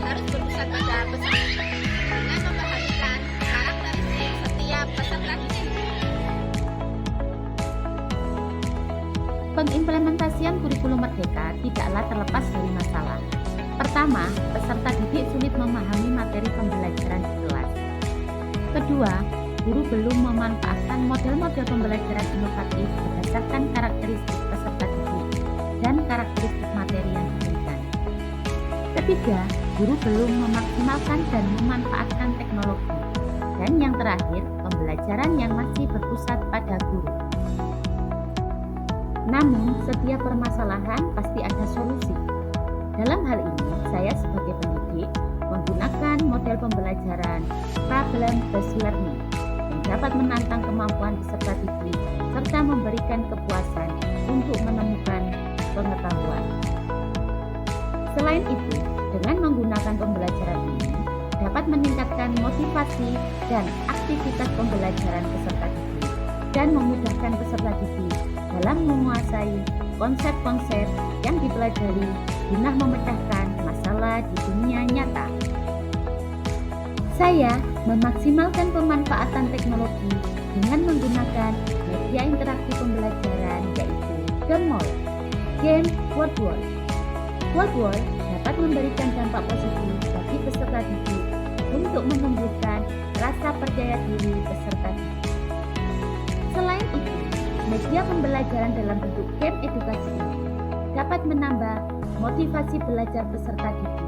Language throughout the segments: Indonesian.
harus berpusat pada peserta dengan memperhatikan karakteristik setiap peserta didik. Pengimplementasian kurikulum Merdeka tidaklah terlepas dari masalah. Pertama, peserta didik sulit memahami materi pembelajaran di kelas. Kedua, guru belum memanfaatkan model-model pembelajaran inovatif berdasarkan karakteristik peserta didik dan karakteristik materi yang diberikan. Ketiga, guru belum memaksimalkan dan memanfaatkan teknologi. Dan yang terakhir, pembelajaran yang masih berpusat pada guru. Namun, setiap permasalahan pasti ada solusi. Dalam hal ini, saya sebagai pendidik menggunakan model pembelajaran problem-based learning yang dapat menantang kemampuan peserta didik serta memberikan kepuasan untuk menemukan pengetahuan. Selain itu, dengan menggunakan pembelajaran ini dapat meningkatkan motivasi dan aktivitas pembelajaran peserta didik dan memudahkan peserta didik dalam menguasai konsep-konsep yang dipelajari guna memecahkan masalah di dunia nyata. Saya memaksimalkan pemanfaatan teknologi dengan menggunakan media interaksi pembelajaran yaitu game WordWall. WordWall dapat memberikan dampak positif bagi peserta didik untuk menumbuhkan rasa percaya diri peserta didik. Selain itu, media pembelajaran dalam bentuk game edukasi ini dapat menambah motivasi belajar peserta didik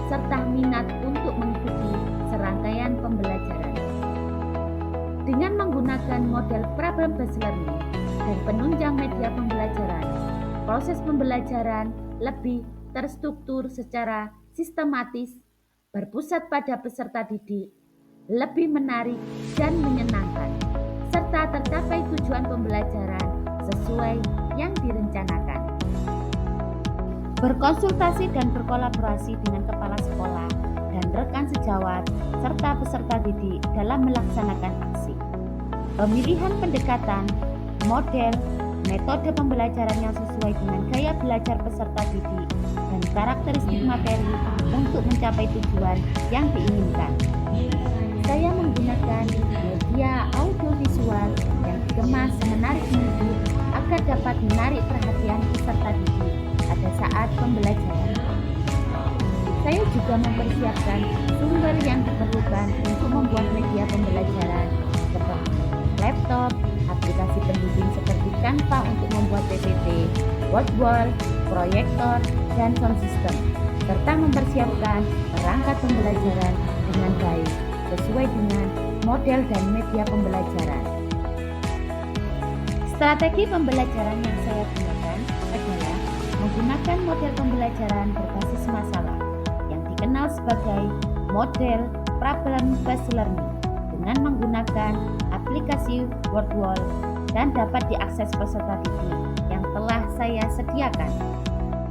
serta minat untuk mengikuti serangkaian pembelajaran. Dengan menggunakan model problem-based learning dan penunjang media pembelajaran, proses pembelajaran lebih terstruktur secara sistematis, berpusat pada peserta didik, lebih menarik dan menyenangkan, serta tercapai tujuan pembelajaran sesuai yang direncanakan. Berkonsultasi dan berkolaborasi dengan kepala sekolah dan rekan sejawat serta peserta didik dalam melaksanakan aksi. Pemilihan pendekatan, model, metode pembelajaran yang sesuai dengan gaya belajar peserta didik dan karakteristik materi untuk mencapai tujuan yang diinginkan. Saya menggunakan media audiovisual yang dikemas menarik mendidik agar dapat menarik perhatian peserta didik pada saat pembelajaran. Saya juga mempersiapkan sumber yang diperlukan untuk membuat media pembelajaran seperti laptop, aplikasi pendukung seperti Canva untuk membuat PPT, WordWall, proyektor, dan sound system, serta mempersiapkan perangkat pembelajaran dengan baik sesuai dengan model dan media pembelajaran. Strategi pembelajaran yang saya gunakan adalah menggunakan model pembelajaran berbasis masalah yang dikenal sebagai model problem-based learning dengan menggunakan aplikasi WordWall dan dapat diakses peserta didik yang telah saya sediakan.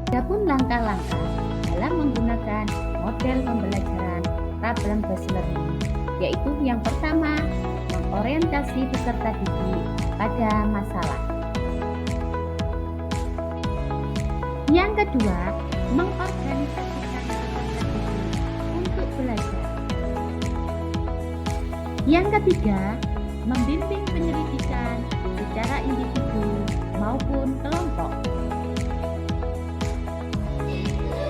Adapun langkah-langkah dalam menggunakan model pembelajaran problem-based learning, yaitu yang pertama, mengorientasi peserta didik pada masalah. Yang kedua, mengorganisasikan peserta didik untuk belajar. Yang ketiga, membimbing penyelidikan secara individu maupun kelompok.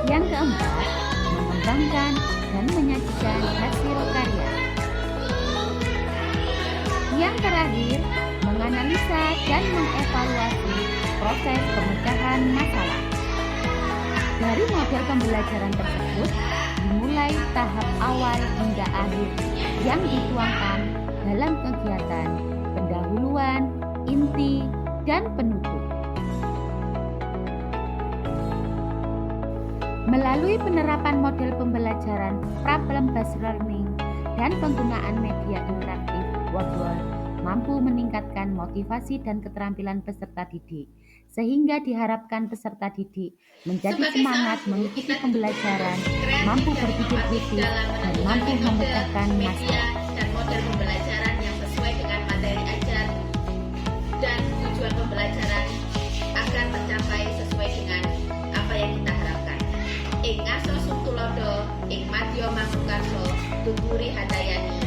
Yang keempat, mengembangkan dan menyajikan hasil karya. Yang terakhir, menganalisa dan mengevaluasi proses pemecahan masalah. Dari model pembelajaran tersebut, dimulai tahap awal hingga akhir yang dituangkan dalam kegiatan pendahuluan, inti, dan penutup. Melalui penerapan model pembelajaran problem-based learning dan penggunaan media interaktif WordWall mampu meningkatkan motivasi dan keterampilan peserta didik, sehingga diharapkan peserta didik menjadi semangat mengikuti pembelajaran, mampu berpikir kritis, dan mampu memecahkan masalah. Dan model pembelajaran yang sesuai dengan materi ajar dan tujuan pembelajaran agar tercapai sesuai dengan apa yang kita harapkan. Ing ngaso sung tulodo, ing Radyo Mangkukarso, Tuturi Hatayani.